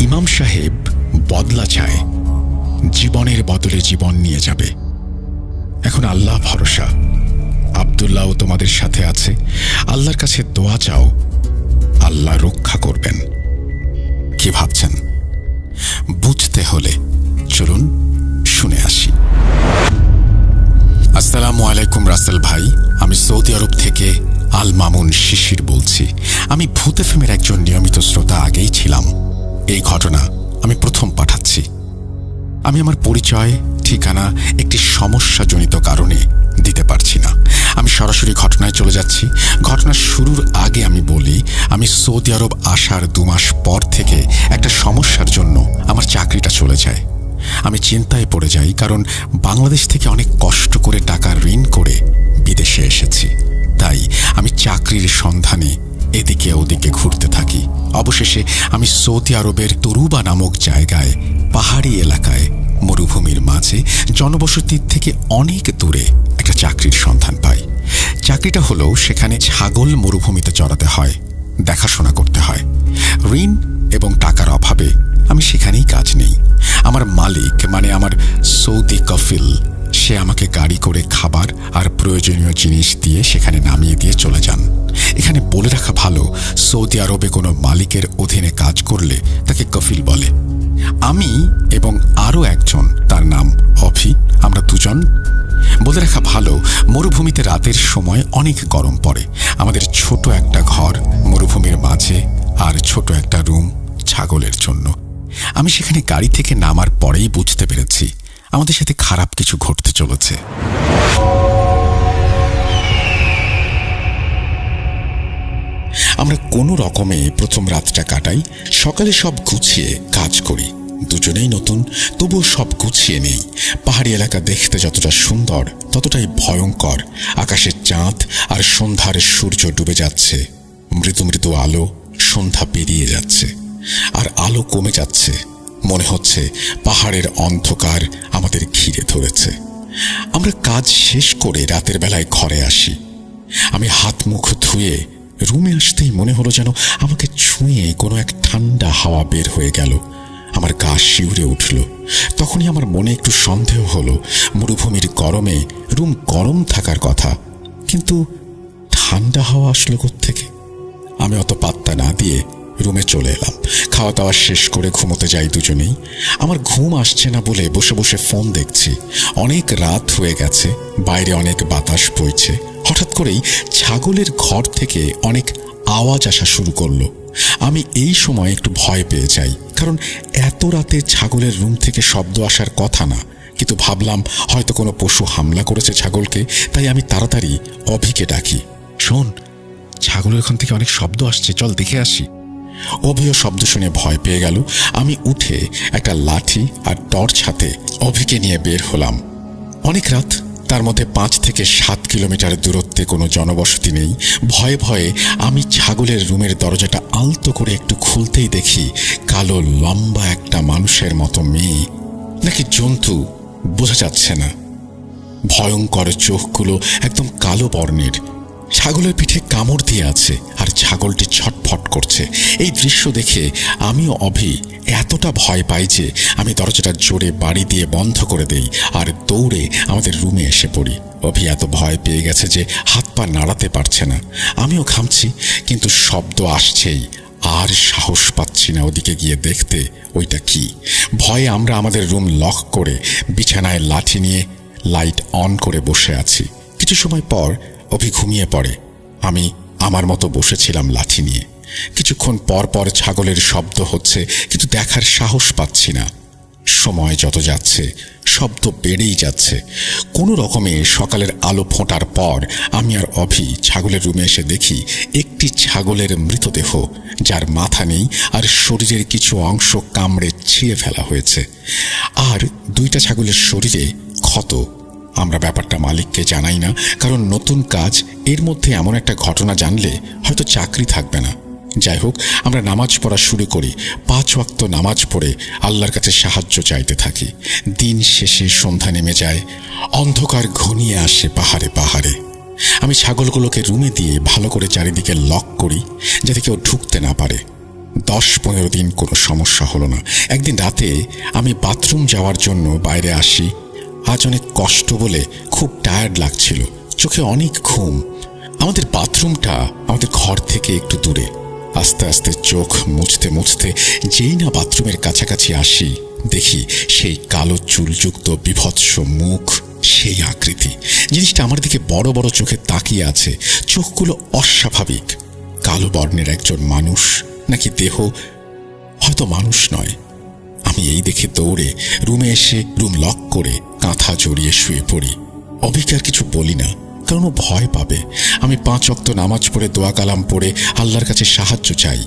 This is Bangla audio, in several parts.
ইমাম সাহেব বদলা চায়, জীবনের বদলে জীবন নিয়ে যাবে। এখন আল্লাহ ভরসা, আব্দুল্লাহও তোমাদের সাথে আছে। আল্লাহর কাছে দোয়া চাও, আল্লাহ রক্ষা করবেন। কি ভাবছেন? বুঝতে হলে চলুন শুনে আসি। আসসালামু আলাইকুম রাসেল ভাই, আমি সৌদি আরব থেকে আল মামুন শিশির বলছি। আমি ভূত এফএমের একজন নিয়মিত শ্রোতা আগেই ছিলাম। এই ঘটনা আমি প্রথম পাঠাচ্ছি। আমি আমার পরিচয়, ঠিকানা একটি সমস্যাজনিত কারণে দিতে পারছি না। আমি সরাসরি ঘটনায় চলে যাচ্ছি। ঘটনা শুরুর আগে আমি বলি, আমি সৌদি আরব আসার 2 মাস পর থেকে একটা সমস্যার জন্য আমার চাকরিটা চলে যায়। আমি চিন্তায় পড়ে যাই, কারণ বাংলাদেশ থেকে অনেক কষ্ট করে টাকা ঋণ করে বিদেশে এসেছি। তাই আমি চাকরির সন্ধানে এদিকে ওদিকে ঘুরতে থাকি। অবশেষে আমি সৌদি আরবের তরুবা নামক জায়গায়, পাহাড়ি এলাকায়, মরুভূমির মাঝে, জনবসতির থেকে অনেক দূরে একটা চাকরির সন্ধান পাই। চাকরিটা হলো, সেখানে ছাগল মরুভূমিতে চড়াতে হয়, দেখাশোনা করতে হয়। ঋণ এবং টাকার অভাবে আমি সেখানেই কাজ নেই। আমার মালিক, মানে আমার সৌদি কফিল, সে আমাকে গাড়ি করে খাবার আর প্রয়োজনীয় জিনিস দিয়ে সেখানে নামিয়ে দিয়ে চলে যান। এখানে বলে রাখা ভালো, সৌদি আরবে কোনো মালিকের অধীনে কাজ করলে তাকে কফিল বলে। আমি এবং আরও একজন, তার নাম অভি, আমরা দুজন। বলে রাখা ভালো, মরুভূমিতে রাতের সময় অনেক গরম পড়ে। আমাদের ছোট একটা ঘর মরুভূমির মাঝে, আর ছোট একটা রুম ছাগলের জন্য। আমি সেখানে গাড়ি থেকে নামার পরেই বুঝতে পেরেছি আমাদের সাথে খারাপ কিছু ঘটতে চলেছে। আমরা কোনো রকমে প্রথম রাতটা কাটাই। সকালে সব গুছিয়ে কাজ করি। দুজনেই নতুন, তবুও সব গুছিয়ে নেই। পাহাড়ি এলাকা দেখতে যতটা সুন্দর, ততটাই ভয়ঙ্কর। আকাশে চাঁদ আর সন্ধ্যার সূর্য ডুবে যাচ্ছে। মৃদু মৃদু আলো, সন্ধ্যা পেরিয়ে যাচ্ছে আর আলো কমে যাচ্ছে। মনে হচ্ছে পাহাড়ের অন্ধকার আমাদের ঘিরে ধরেছে। আমরা কাজ শেষ করে রাতের বেলায় ঘরে আসি। আমি হাত মুখ ধুয়ে রুমে আসতেই মনে হলো যেন আমাকে ছুঁয়ে কোনো এক ঠান্ডা হাওয়া বের হয়ে গেল। আমার গা শিউরে উঠল। তখনই আমার মনে একটু সন্দেহ হলো, মরুভূমির গরমে রুম গরম থাকার কথা, কিন্তু ঠান্ডা হাওয়া আসলো কোত্থেকে? আমি অত পাত্তা না দিয়ে রুমে চলে এলাম। খাওয়া দাওয়া শেষ করে ঘুমোতে যাই দুজনেই। আমার ঘুম আসছে না বলে বসে বসে ফোন দেখছি। অনেক রাত হয়ে গেছে, বাইরে অনেক বাতাস বইছে। হঠাৎ করেই ছাগলের ঘর থেকে অনেক আওয়াজ আসা শুরু করলো। আমি এই সময় একটু ভয় পেয়ে যাই, কারণ এত রাতে ছাগলের রুম থেকে শব্দ আসার কথা না। কিন্তু ভাবলাম হয়তো কোনো পশু হামলা করেছে ছাগলকে, তাই আমি তাড়াতাড়ি অভিকে ডাকি, শোন, ছাগলের ওখান থেকে অনেক শব্দ আসছে, চল দেখে আসি। অভিও শব্দ শুনে ভয় পেয়ে গেল। আমি উঠে একটা লাঠি আর টর্চ হাতে অভিকে নিয়ে বের হলাম। অনেক রাত, তার মধ্যে 5 থেকে 7 কিলোমিটার দূরত্বে কোনো জনবসতি নেই। ভয়ে ভয়ে আমি ছাগলের রুমের দরজাটা আলতো করে একটু খুলতেই দেখি কালো লম্বা একটা মানুষের মতো মেয়ে, নাকি জন্তু বোঝা যাচ্ছে না। ভয়ঙ্কর চোখগুলো একদম কালো বর্ণের। ছাগলের পিঠে কামড় দিয়ে আছে আর ছাগলটি ছটফট করছে। এই দৃশ্য দেখে আমিও অভি এতটা ভয় পাই যে আমি দরজাটা জোরে বাড়ি দিয়ে বন্ধ করে দেই আর দৌড়ে আমাদের রুমে এসে পড়ি। অভি এত ভয় পেয়ে গেছে যে হাত পা নাড়াতে পারছে না। আমিও ঘামছি, কিন্তু শব্দ আসছেই। আর সাহস পাচ্ছি না ওদিকে গিয়ে দেখতে ওইটা কি। ভয়ে আমরা আমাদের রুম লক করে বিছানায় লাঠি নিয়ে লাইট অন করে বসে আছি। কিছু সময় পর অভি ঘুমিয়ে পড়ে। আমি আমার মতো বসেছিলাম লাঠি নিয়ে। কিছুক্ষণ পর পর ছাগলের শব্দ হচ্ছে, কিন্তু দেখার সাহস পাচ্ছি না। সময় যত যাচ্ছে শব্দ বেড়েই যাচ্ছে। কোনো রকমে সকালের আলো ফোঁটার পর আমি আর অভি ছাগলের রুমে এসে দেখি একটি ছাগলের মৃতদেহ, যার মাথা নেই আর শরীরের কিছু অংশ কামড়ে ছিঁড়ে ফেলা হয়েছে, আর 2টা ছাগলের শরীরে ক্ষত। আমরা ব্যাপারটা মালিককে জানাই না, কারণ নতুন কাজ, এর মধ্যে এমন একটা ঘটনা জানলে হয়তো চাকরি থাকবে না। যাই হোক, আমরা নামাজ পড়া শুরু করি। 5 ওয়াক্ত নামাজ পড়ে আল্লাহর কাছে সাহায্য চাইতে থাকি। দিন শেষে সন্ধ্যা নেমে যায়, অন্ধকার ঘনিয়ে আসে পাহাড়ে পাহাড়ে। আমি ছাগলগুলোকে রুমে দিয়ে ভালো করে চারিদিকে লক করি, যাতে কেউ ঢুকতে না পারে। 10-15 দিন কোনো সমস্যা হলো না। একদিন রাতে আমি বাথরুম যাওয়ার জন্য বাইরে আসি। আজ অনেক কষ্ট বলে খুব টায়ার্ড লাগছিল, চোখে অনেক ঘুম। আমাদের বাথরুমটা আমাদের ঘর থেকে একটু দূরে। আস্তে আস্তে চোখ মুছতে মুছতে যেই না বাথরুমের কাছাকাছি আসি, দেখি সেই কালো চুলযুক্ত বিভৎস মুখ, সেই আকৃতি। জিনিসটা আমার দিকে বড় বড় চোখে তাকিয়ে আছে। চোখগুলো অস্বাভাবিক। কালো বর্ণের একজন মানুষ, নাকি দেহ, হয়তো মানুষ নয়। আমি এই দেখে দৌড়ে রুমে এসে রুম লক করে কাঁথা জড়িয়ে শুয়ে পড়ি। অবিকার কিছু বলি না, কারণ ও ভয় পাবে। আমি 5 ওয়াক্ত নামাজ পড়ে দোয়া কালাম পড়ে আল্লাহর কাছে সাহায্য চাই।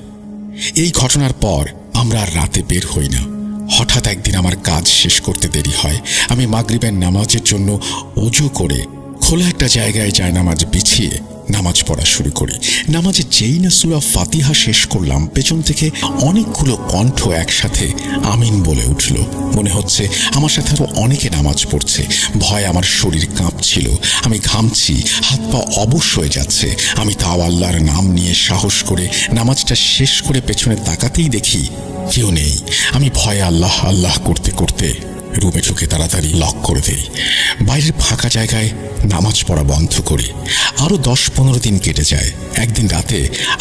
এই ঘটনার পর আমরা আর রাতে বের হই না। হঠাৎ একদিন আমার কাজ শেষ করতে দেরি হয়। আমি মাগরিবের নামাজের জন্য ওযু করে খোলা একটা জায়গায় জায়নামাজ বিছিয়ে নামাজ পড়া শুরু করি। নামাজে যেই না সূরা ফাতিহা শেষ করলাম, পেছন থেকে অনেকগুলো কণ্ঠ একসাথে আমিন বলে উঠল। মনে হচ্ছে আমার সাথে আরো অনেকে নামাজ পড়ছে। ভয় আমার শরীর কাঁপছিল, আমি ঘামছি, হাত পা অবশ হয়ে যাচ্ছে। আমি তাও আল্লাহর নাম নিয়ে সাহস করে নামাজটা শেষ করে পেছনে তাকাতেই দেখি কেউ নেই। আমি ভয়ে আল্লাহ আল্লাহ করতে করতে রুমে ঢুকে তাড়াতাড়ি লক করে দেই। বাইরের ফাঁকা জায়গায় নামাজ পড়া বন্ধ করি। আরো 10-15 দিন কেটে যায়। একদিন রাতে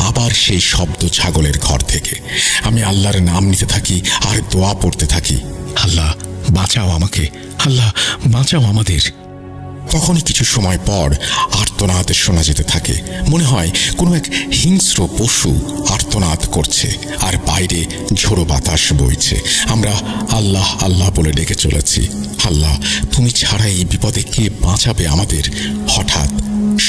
আবার সেই শব্দ ছাগলের ঘর থেকে। আমি আল্লাহর নাম নিতে থাকি আর দোয়া পড়তে থাকি, আল্লাহ বাঁচাও আমাকে, আল্লাহ বাঁচাও আমাদের। তখনই কিছু সময় পর আর্তনাদ শোনা যেতে থাকে। মনে হয় কোনো এক হিংস্র পশু আর্তনাদ করছে, আর বাইরে ঝোড়ো বাতাস বইছে। আমরা আল্লাহ আল্লাহ বলে ডেকে চলেছি, আল্লাহ তুমি ছাড়া এই বিপদে কে বাঁচাবে আমাদের। হঠাৎ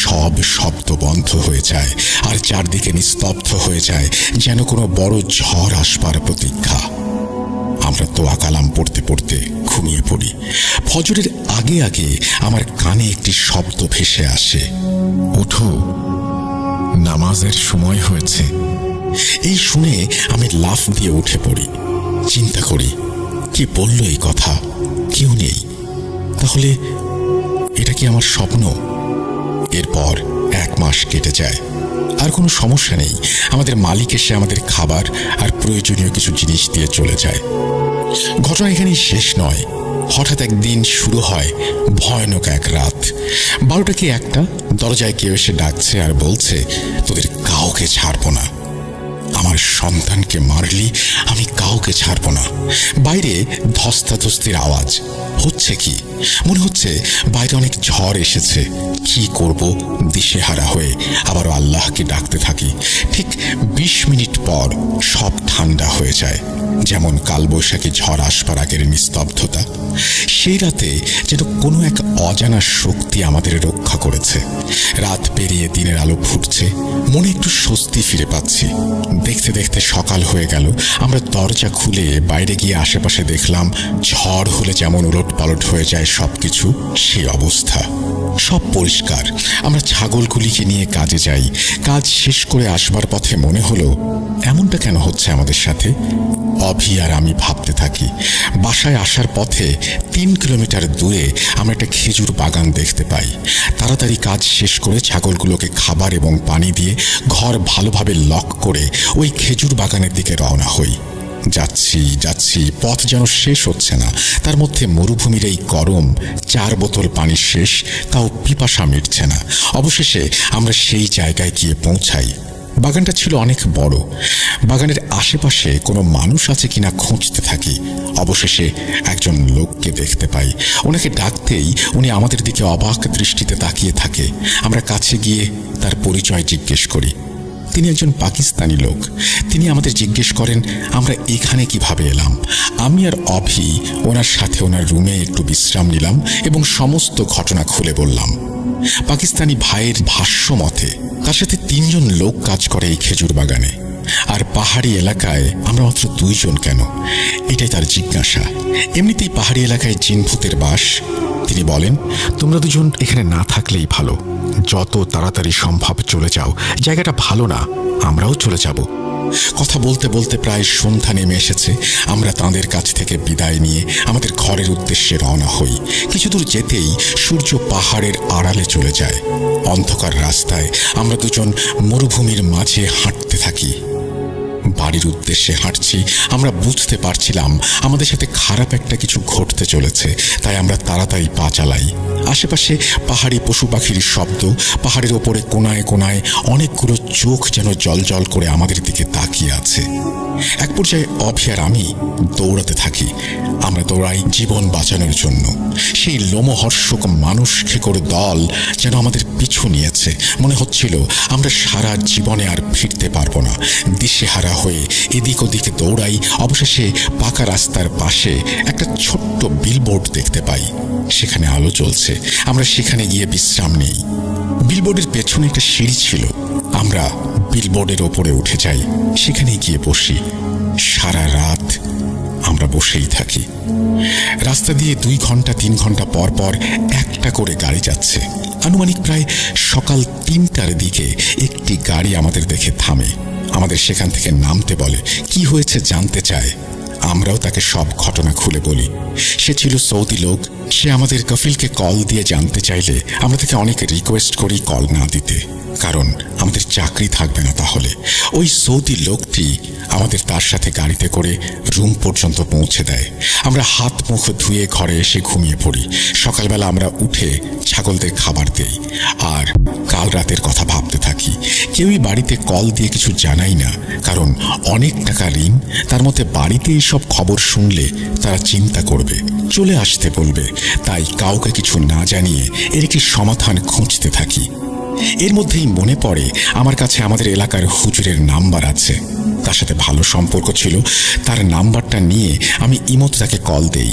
সব শব্দ বন্ধ হয়ে যায় আর চারদিকে নিস্তব্ধ হয়ে যায়, যেন কোনো বড় ঝড় আসবার প্রতীক্ষা। আমরা দোয়া কালাম পড়তে পড়তে ঘুমিয়ে পড়ি। ফজরের আগে আগে আমার কানে একটি শব্দ ভেসে আসে, ওঠো, নামাজের সময় হয়েছে। এই শুনে আমি লাফ দিয়ে উঠে পড়ি। চিন্তা করি, কে বলল এই কথা? কেউ নেই। তাহলে এটা কি আমার স্বপ্ন? এরপর 1 মাস কেটে যায়। আর কোনো সমস্যা নেই। আমাদের মালিক এসে আমাদের খাবার আর প্রয়োজনীয় কিছু জিনিস দিয়ে চলে যায়। ঘটনা এখানেই শেষ নয়। হঠাৎ একদিন শুরু হয় ভয়ানক এক রাত। 12টা কি 1টা, দরজায় কেউ এসে ডাকছে আর বলছে, তোদের কাউকে ছাড়বো না। আমার সন্তানকে মারলি, আমি কাউকে ছাড়বো না। বাইরে ধস্তাধস্তির আওয়াজ হচ্ছে। কি মনে হচ্ছে বাইরে অনেক ঝড় এসেছে। কি করব দিশেহারা হয়ে আবারও আল্লাহকে ডাকতে থাকি। ঠিক 20 মিনিট পর সব ঠান্ডা হয়ে যায়, যেমন কালবৈশাখী ঝড় আসবার আগের নিস্তব্ধতা। সেই রাতে যেন কোনো এক অজানা শক্তি আমাদের রক্ষা করেছে। রাত পেরিয়ে দিনের আলো ফুটছে, মনে একটু স্বস্তি ফিরে পাচ্ছি। দেখতে দেখতে সকাল হয়ে গেল। আমরা দরজা খুলে বাইরে গিয়ে আশেপাশে দেখলাম ঝড় হলে যেমন উলটপালট হয়ে যায় সবকিছু, সেই অবস্থা। সব পরিষ্কার। আমরা ছাগলগুলিকে নিয়ে কাজে যাই। কাজ শেষ করে আসবার পথে মনে হলো, এমনটা কেন হচ্ছে আমাদের সাথে? অভি আর আমি ভাবতে থাকি। বাসায় আসার পথে 3 কিলোমিটার দূরে আমরা একটা খেজুর বাগান দেখতে পাই। তাড়াতাড়ি কাজ শেষ করে ছাগলগুলোকে খাবার এবং পানি দিয়ে ঘর ভালোভাবে লক করে ওই খেজুর বাগানের দিকে রওনা হই। যাচ্ছি, পথ যেন শেষ হচ্ছে না। তার মধ্যে মরুভূমির এই গরম। 4 বোতল পানি শেষ, তাও পিপাসা মিটছে না। অবশেষে আমরা সেই জায়গায় গিয়ে পৌঁছাই। বাগানটা ছিল অনেক বড়। বাগানের আশেপাশে কোনো মানুষ আছে কিনা খুঁজতে থাকি। অবশেষে একজন লোককে দেখতে পাই। ওনাকে ডাকতেই উনি আমাদের দিকে অবাক দৃষ্টিতে তাকিয়ে থাকে। আমরা কাছে গিয়ে তার পরিচয় জিজ্ঞেস করি। তিনি একজন পাকিস্তানি লোক। তিনি আমাদের জিজ্ঞেস করেন আমরা এখানে কিভাবে এলাম। আমি আর অভি ওনার সাথে ওনার রুমে একটু বিশ্রাম নিলাম এবং সমস্ত ঘটনা খুলে বললাম। পাকিস্তানি ভাইয়ের ভাষ্য মতে তার সাথে 3 জন লোক কাজ করে এই খেজুর বাগানে। আর পাহাড়ি এলাকায় আমরা মাত্র 2 জন কেন, এটাই তার জিজ্ঞাসা। এমনিতেই পাহাড়ি এলাকায় জিন ভূতের বাস। তিনি বলেন, তোমরা 2 জন এখানে না থাকলেই ভালো। যত তাড়াতাড়ি সম্ভব চলে যাও। জায়গাটা ভালো না, আমরাও চলে যাব। কথা বলতে বলতে প্রায় সন্ধ্যা নেমে এসেছে। আমরা তাঁদের কাছ থেকে বিদায় নিয়ে আমাদের ঘরের উদ্দেশ্যে রওনা হই। কিছু দূর যেতেই সূর্য পাহাড়ের আড়ালে চলে যায়। অন্ধকার রাস্তায় আমরা 2 জন মরুভূমির মাঝে হাঁটতে থাকি। বাড়ির উদ্দেশ্যে হাঁটছি। আমরা বুঝতে পারছিলাম আমাদের সাথে খারাপ একটা কিছু ঘটতে চলেছে, তাই আমরা তাড়াতাড়ি পা চালাই। আশেপাশে পাহাড়ি পশু পাখির শব্দ, পাহাড়ের ওপরে কোনায় কোনায় অনেকগুলো চোখ যেন জলজল করে আমাদের দিকে তাকিয়ে আছে। এক পর্যায়ে অভি আর আমি দৌড়াতে থাকি। আমরা দৌড়াই জীবন বাঁচানোর জন্য। সেই লোমহর্ষক মানুষ খেকোর দল যেন আমাদের পিছু নিয়েছে। মনে হচ্ছিল আমরা সারা জীবনে আর ফিরতে পারবো না। দিশেহারা হয়ে এদিক ওদিকে দৌড়াই। অবশেষে পাকা রাস্তার পাশে একটা ছোট্ট বিলবোর্ড দেখতে পাই। সেখানে আলো জ্বলছে। আমরা সেখানে গিয়ে বিশ্রাম নেই। বিলবোর্ডের পেছনে একটা সিঁড়ি ছিল। আমরা বিলবোর্ডের ওপরে উঠে যাই, সেখানে গিয়ে বসি। সারা রাত আমরা বসেই থাকি। রাস্তা দিয়ে 2 ঘন্টা 3 ঘন্টা পর পর একটা করে গাড়ি যাচ্ছে। আনুমানিক প্রায় সকাল 3টার দিকে একটি গাড়ি আমাদের দেখে থামে। আমাদের সেখান থেকে নামতে বলে, কি হয়েছে জানতে চায়। আমরাও তাকে সব ঘটনা খুলে বলি। সে ছিল সৌদি লোক। সে আমাদের কফিলকে কল দিয়ে জানতে চাইলে আমরা তাকে অনেক রিকোয়েস্ট করি কল না দিতে, কারণ আমাদের চাকরি থাকবে না তাহলে। ওই সৌদি লোকটি আমাদের তার সাথে গাড়িতে করে রুম পর্যন্ত পৌঁছে দেয়। আমরা হাত মুখ ধুয়ে ঘরে এসে ঘুমিয়ে পড়ি। সকালবেলা আমরা উঠে ছাগলদের খাবার দেই আর কাল রাতের কথা ভাবতে থাকি। কেউই বাড়িতে কল দিয়ে কিছু জানাই না, কারণ অনেক টাকা ঋণ। তার মধ্যে বাড়িতে এইসব খবর শুনলে তারা চিন্তা করবে, চলে আসতে বলবে। তাই কাউকে কিছু না জানিয়ে এর একটি সমাধান খুঁজতে থাকি। এর মধ্যেই মনে পড়ে আমার কাছে আমাদের এলাকার হুজুরের নাম্বার আছে। তার সাথে ভালো সম্পর্ক ছিল। তার নাম্বারটা নিয়ে আমি ইমোতে তাকে কল দেই।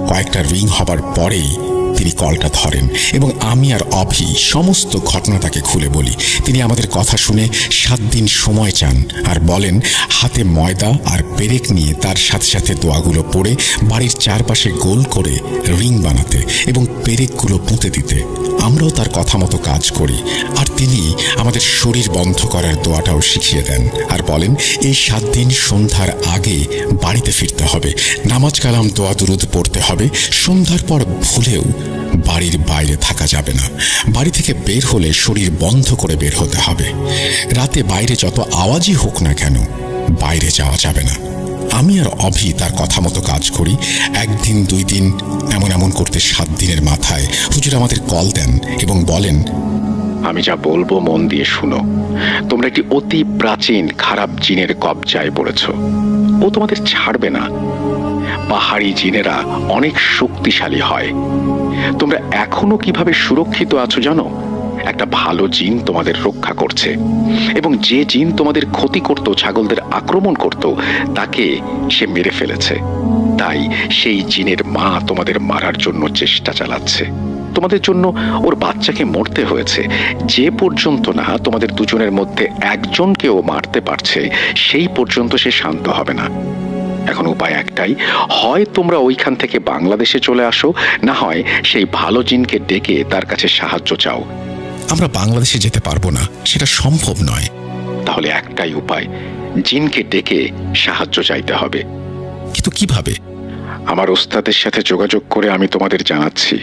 কয়েকটা রিং হবার পরেই তিনি কলটা ধরেন এবং আমি আর অভি সমস্ত ঘটনা তাকে খুলে বলি। তিনি আমাদের কথা শুনে 7 দিন সময় চান আর বলেন হাতে ময়দা আর পেরেক নিয়ে তার সাথে সাথে দোয়াগুলো পড়ে বাড়ির চারপাশে গোল করে রিং বানাতে এবং পেরেকগুলো পুঁতে দিতে। আমরাও তার কথা মতো কাজ করি। আর তিনি আমাদের শরীর বন্ধ করার দোয়াটাও শিখিয়ে দেন আর বলেন এই 7 দিন সন্ধ্যার আগে বাড়িতে ফিরতে হবে, নামাজ কালাম দোয়া দুরুদ পড়তে হবে। সন্ধ্যার পর ভুলেও বাড়ির বাইরে থাকা যাবে না। বাড়ি থেকে বের হলে শরীর বন্ধ করে বের হতে হবে। রাতে বাইরে যত আওয়াজই হোক না কেন বাইরে যাওয়া যাবে না। আমি আর অভি তার কথা মতো কাজ করি। 1 দিন 2 দিন এমন করতে 7 দিনের মাথায় হুজুর আমাদের কল দেন এবং বলেন, আমি যা বলবো মন দিয়ে শুনো। তোমরা একটি অতি প্রাচীন খারাপ জিনের কবজায় পড়েছ। ও তোমাদের ছাড়বে না। পাহাড়ি জিনেরা অনেক শক্তিশালী হয়। তোমরা এখনো কিভাবে সুরক্ষিত আছো জানো? একটা ভালো জিন তোমাদের রক্ষা করছে এবং যে জিন তোমাদের ক্ষতি করত, ছাগলদের আক্রমণ করত, তাকে সে মেরে ফেলেছে। তাই সেই জিনের মা তোমাদের মারার জন্য চেষ্টা চালাচ্ছে। তোমাদের জন্য ওর বাচ্চাকে মরতে হয়েছে। যে পর্যন্ত না তোমাদের দুজনের মধ্যে একজনকেও মারতে পারছে সেই পর্যন্ত সে শান্ত হবে না। এখন উপায় একটাই, হয় তোমরা ওইখান থেকে বাংলাদেশে চলে আসো, না হয় সেই ভালো জিনকে ডেকে তার কাছে সাহায্য চাও। আমরা বাংলাদেশে যেতে পারবো না, সেটা সম্ভব নয়। তাহলে একটাই উপায়, জিনকে ডেকে সাহায্য চাইতে হবে। কিন্তু কিভাবে? আমার ওস্তাদের সাথে যোগাযোগ করে আমি তোমাদের জানাচ্ছি।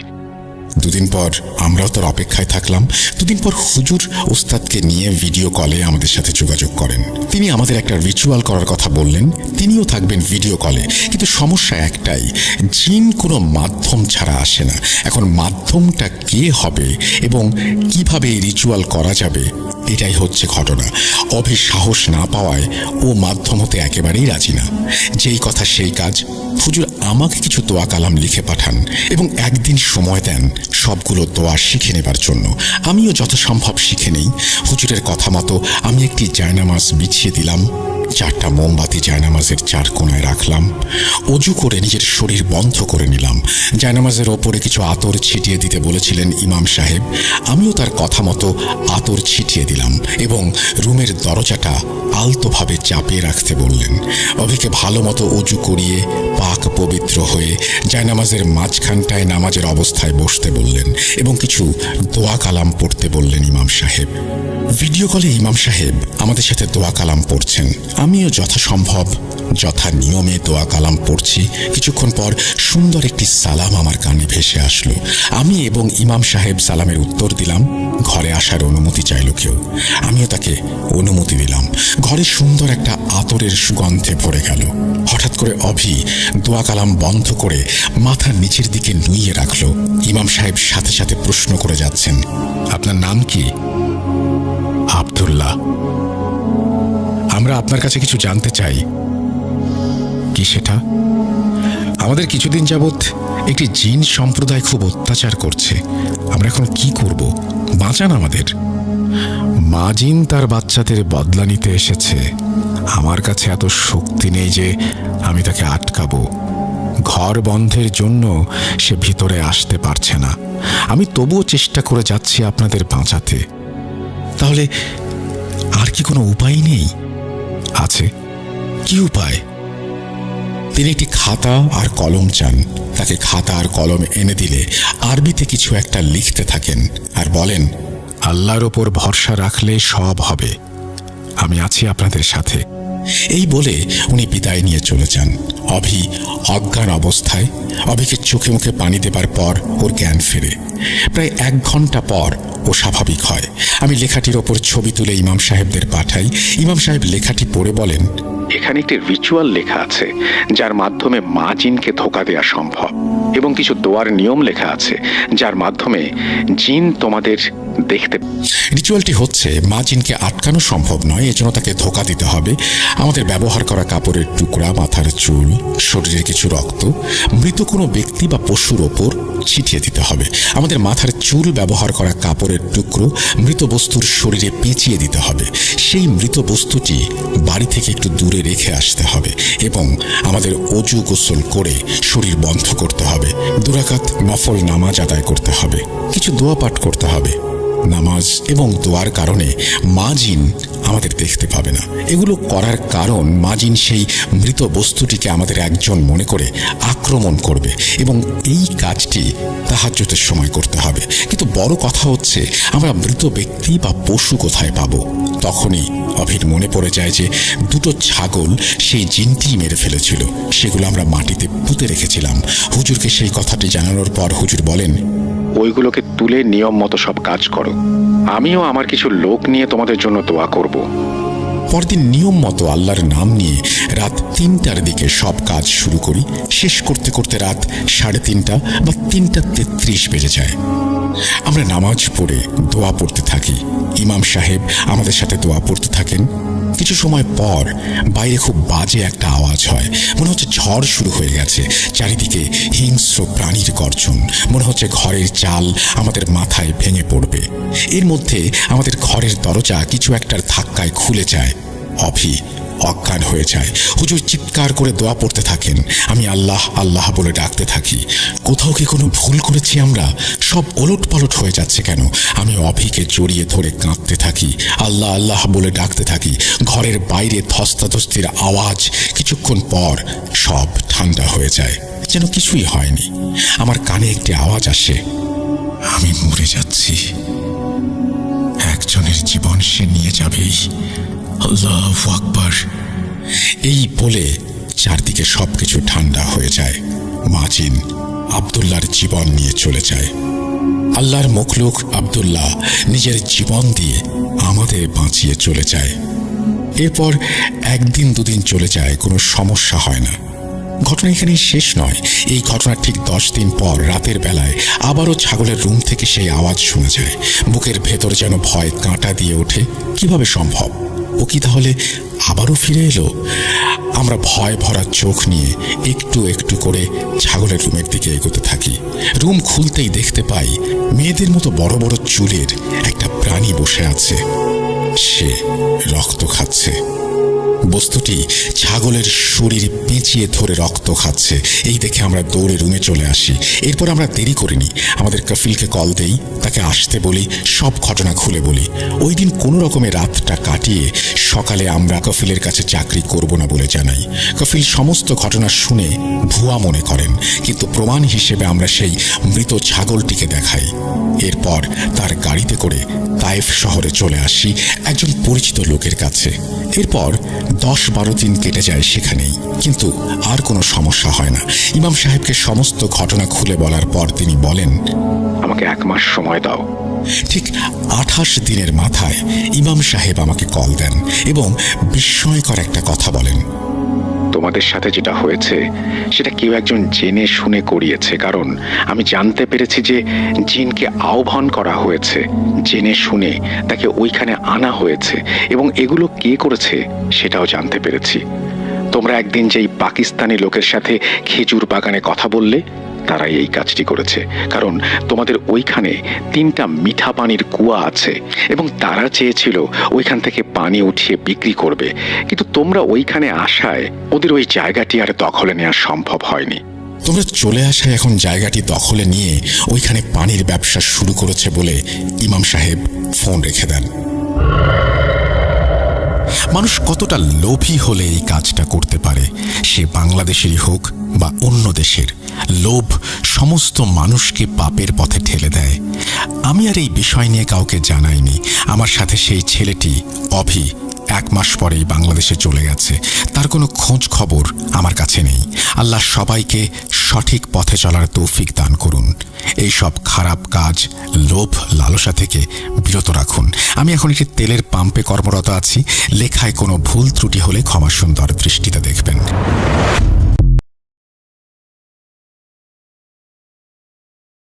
2 দিন পর আমরাও তার অপেক্ষায় থাকলাম। 2 দিন পর হুজুর ওস্তাদকে নিয়ে ভিডিও কলে আমাদের সাথে যোগাযোগ করেন। তিনি আমাদের একটা রিচুয়াল করার কথা বললেন। তিনিও থাকবেন ভিডিও কলে। কিন্তু সমস্যা একটাই, জিন কোনো মাধ্যম ছাড়া আসে না। এখন মাধ্যমটা কে হবে এবং কিভাবে এই রিচুয়াল করা যাবে, এটাই হচ্ছে ঘটনা। অভি সাহস না পাওয়ায় ও মাধ্যম হতে একেবারেই রাজি না। যেই কথা সেই কাজ। হুজুর আমাকে কিছু দোয়া কালাম লিখে পাঠান এবং 1 দিন সময় দেন সবগুলো দোয়া শিখে নেবার জন্য। আমিও যথাসম্ভব শিখে নেই। হুজুরের কথা মতো আমি একটি জায়নামাজ বিছিয়ে দিলাম। 4টা মোমবাতি জায়নামাজের 4 কোণায় রাখলাম। অজু করে নিজের শরীর বন্ধ করে নিলাম। জায়নামাজের ওপরে কিছু আতর ছিটিয়ে দিতে বলেছিলেন ইমাম সাহেব। আমিও তার কথা মতো আতর ছিটিয়ে দিলাম এবং রুমের দরজাটা আলতোভাবে চাপিয়ে রাখতে বললেন। অভিকে ভালো মতো অজু করিয়ে পাক পবিত্র হয়ে জায়নামাজের মাঝখানটায় নামাজের অবস্থায় বসতে বললেন এবং কিছু দোয়া কালাম পড়তে বললেন ইমাম সাহেব। ভিডিও কলে ইমাম সাহেব আমাদের সাথে দোয়া কালাম পড়ছেন। আমিও যথাসম্ভব যথা নিয়মে দোয়া কালাম পড়ছি। কিছুক্ষণ পর সুন্দর একটি সালাম আমার কানে ভেসে আসলো। আমি এবং ইমাম সাহেব সালামের উত্তর দিলাম। ঘরে আসার অনুমতি চাইল কেউ, আমিও তাকে অনুমতি দিলাম। ঘরে সুন্দর একটা আতরের সুগন্ধে ভরে গেল। হঠাৎ করে অভি দোয়া কালাম বন্ধ করে মাথার নিচের দিকে নুইয়ে রাখলো। ইমাম সাহেব সাথে সাথে প্রশ্ন করে যাচ্ছেন, আপনার নাম কি? আব্দুল্লাহ। আমরা আপনার কাছে কিছু জানতে চাই। কি সেটা? আমাদের কিছুদিন যাবৎ একটি জিন সম্প্রদায় খুব অত্যাচার করছে। আমরা এখন কি করব? বাঁচান আমাদের। মা জিন তার বাচ্চাদের বদলা নিতে এসেছে। আমার কাছে এত শক্তি নেই যে আমি তাকে আটকাবো। ঘর বন্ধের জন্য সে ভিতরে আসতে পারছে না। আমি তবুও চেষ্টা করে যাচ্ছি আপনাদের বাঁচাতে। তাহলে আর কি কোনো উপায় নেই? আছে। কি উপায়? তিনি একটি খাতা আর কলম চান। তাকে খাতা আর কলম এনে দিলে আরবিতে কিছু একটা লিখতে থাকেন আর বলেন, আল্লাহর ওপর ভরসা রাখলে সব হবে। আমি আছি আপনাদের সাথে। এই বলে উনি বিদায় নিয়ে চলে যান। অভি অজ্ঞান অবস্থায়। অভিকে চোখে মুখে পানি দেবার পর ওর জ্ঞান ফেরে। প্রায় 1 ঘন্টা পর ও স্বাভাবিক হয়। আমি লেখাটির ওপর ছবি তুলে ইমাম সাহেবদের পাঠাই। ইমাম সাহেব লেখাটি পড়ে বলেন, এখানে একটি রিচুয়াল লেখা আছে যার মাধ্যমে মা জিনকে ধোঁকা দেওয়া সম্ভব, এবং কিছু দোয়ার নিয়ম লেখা আছে যার মাধ্যমে জিন তোমাদের দেখতে। রিচুয়ালটি হচ্ছে, মা জিনকে আটকানো সম্ভব নয়, এজন্য তাকে ধোঁকা দিতে হবে। আমাদের ব্যবহার করা কাপড়ের টুকরা, মাথার চুল, শরীরের কিছু রক্ত মৃত কোনো ব্যক্তি বা পশুর ওপর ছিটিয়ে দিতে হবে। আমাদের মাথার চুল ব্যবহার করা কাপড়ের টুকরো মৃত বস্তুর শরীরে পেঁচিয়ে দিতে হবে। সেই মৃত বস্তুটি বাড়ি থেকে একটু দূরে রেখে আসতে হবে এবং আমাদের অজু গোসল করে শরীর বন্ধ করতে হবে। 2 রাকাত নফল নামাজ আদায় করতে হবে। কিছু দোয়া পাঠ করতে হবে। নামাজ এবং দোয়ার কারণে মা জিন আমাদের দেখতে পাবে না। এগুলো করার কারণ, মা জিন সেই মৃত বস্তুটিকে আমাদের একজন মনে করে আক্রমণ করবে এবং এই কাজটি তাহাজ্জুদের সময় করতে হবে। কিন্তু বড় কথা হচ্ছে, আমরা মৃত ব্যক্তি বা পশু কোথায় পাবো? তখনই অভির মনে পড়ে যায় যে 2টো ছাগল সেই জিনটি মেরে ফেলেছিল। সেগুলো আমরা মাটিতে পুঁতে রেখেছিলাম। হুজুরকে সেই কথাটি জানানোর পর হুজুর বলেন, ওইগুলোকে তুলে নিয়ম মতো সব কাজ করো। আমিও আমার কিছু লোক নিয়ে তোমাদের জন্য দোয়া করব। পরদিন নিয়ম মতো আল্লাহর নাম নিয়ে রাত 3টার দিকে সব কাজ শুরু করি। শেষ করতে করতে রাত 3:30 বা 3:33 বেজে যায়। আমরা নামাজ পড়ে দোয়া পড়তে থাকি। ইমাম সাহেব আমাদের সাথে দোয়া পড়তে থাকেন। কিছু সময় পর বাইরে খুব বাজে একটা আওয়াজ হয়। মনে হচ্ছে ঝড় শুরু হয়ে গেছে। চারিদিকে হিংস্র প্রাণীর গর্জন। মনে হচ্ছে ঘরের চাল আমাদের মাথায় ভেঙে পড়বে। এর মধ্যে আমাদের ঘরের দরজা কিছু একটার ধাক্কায় খুলে যায়। অভি অজ্ঞান হয়ে যায়। হুজুর চিৎকার করে দোয়া পড়তে থাকেন। আমি আল্লাহ আল্লাহ বলে ডাকতে থাকি। কোথাও কি কোনো ভুল করেছি আমরা? সব ওলট পালট হয়ে যাচ্ছে কেন? আমি অভিকে জড়িয়ে ধরে কাঁদতে থাকি, আল্লাহ আল্লাহ বলে ডাকতে থাকি। ঘরের বাইরে ধস্তাধস্তির আওয়াজ। কিছুক্ষণ পর সব ঠান্ডা হয়ে যায়, যেন কিছুই হয়নি। আমার কানে একটি আওয়াজ আসে, আমি মরে যাচ্ছি, একজনের জীবন সে নিয়ে যাবেই, আল্লাহু আকবার। এই বলে চারদিকে সবকিছু ঠান্ডা হয়ে যায়। মা জিন আব্দুল্লাহর জীবন নিয়ে চলে যায়। আল্লাহর মখলুক আব্দুল্লাহ নিজের জীবন দিয়ে আমাদের বাঁচিয়ে চলে যায়। এরপর 1 দিন 2 দিন চলে যায়, কোনো সমস্যা হয় না। ঘটনা এখানেই শেষ নয়। এই ঘটনার ঠিক 10 দিন পর রাতের বেলায় আবারও ছাগলের রুম থেকে সেই আওয়াজ শোনা যায়। বুকের ভেতর যেন ভয় কাঁটা দিয়ে ওঠে। কিভাবে সম্ভব? ও কি তাহলে আবারও ফিরে এলো? আমরা ভয় ভরা চোখ নিয়ে একটু একটু করে ছাগলের রুমের দিকে এগোতে থাকি। রুম খুলতেই দেখতে পাই মেয়েদের মতো বড় বড় চুলের একটা প্রাণী বসে আছে। সে রক্ত খাচ্ছে। বস্তুটি ছাগলের শরীর পেঁচিয়ে ধরে রক্ত খাচ্ছে। এই দেখে আমরা দৌড়ে রুমে চলে আসি। এরপর আমরা দেরি করিনি, আমাদের কফিলকে কল দেই, তাকে আসতে বলি, সব ঘটনা খুলে বলি। ওই দিন কোনো রকমে রাতটা কাটিয়ে সকালে আমরা কফিলের কাছে চাকরি করব না বলে জানাই। কফিল সমস্ত ঘটনা শুনে ভুয়া মনে করেন, কিন্তু প্রমাণ হিসেবে আমরা সেই মৃত ছাগলটিকে দেখাই। এরপর তার গাড়িতে করে তায়েফ শহরে চলে আসি একজন পরিচিত লোকের কাছে। এরপর 10-12 দিন কেটে যায় সেখানেই, কিন্তু আর কোনো সমস্যা হয় না। ইমাম সাহেবকে সমস্ত ঘটনা খুলে বলার পর তিনি বলেন, আমাকে 1 মাস সময় দাও। ঠিক 28 দিনের মাথায় ইমাম সাহেব আমাকে কল দেন এবং বিস্ময়কর একটা কথা বলেন। তোমাদের সাথে যেটা হয়েছে সেটা কেউ একজন জেনে শুনে করিয়েছে, কারণ আমি জানতে পেরেছি যে জিনকে আহ্বান করা হয়েছে, জেনে শুনে তাকে ওইখানে আনা হয়েছে, এবং এগুলো কে করেছে সেটাও জানতে পেরেছি। তোমরা একদিন যেই পাকিস্তানি লোকের সাথে খেজুর বাগানে কথা বললে, তারাই এই কাজটি করেছে, কারণ তোমাদের ওইখানে 3টা মিঠা পানির কুয়া আছে এবং তারা চেয়েছিল ওইখান থেকে পানি উঠিয়ে বিক্রি করবে, কিন্তু তোমরা ওইখানে আসায় ওদের ওই জায়গাটি আর দখলে নেওয়া সম্ভব হয়নি। তোমরা চলে আসায় এখন জায়গাটি দখলে নিয়ে ওইখানে পানির ব্যবসা শুরু করেছে বলে ইমাম সাহেব ফোন রেখে দেন। মানুষ কতটা লোভী হলে এই কাজটা করতে পারে, সে বাংলাদেশেরই হোক বা অন্য দেশের। লোভ সমস্ত মানুষকে পাপের পথে ঠেলে দেয়। আমি আর এই বিষয় নিয়ে কাউকে জানাইনি। আমার সাথে সেই ছেলেটি অভি 1 মাস পরেই বাংলাদেশে চলে গেছে। তার কোনো খোঁজ খবর আমার কাছে নেই। আল্লাহ সবাইকে সঠিক পথে চলার তৌফিক দান করুন। এই সব খারাপ কাজ, লোভ, লালসা থেকে বিরত রাখুন। আমি এখন একটি তেলের পাম্পে কর্মরত আছি। লেখায় কোনো ভুল ত্রুটি হলে ক্ষমা সুন্দর দৃষ্টিতে দেখবেন।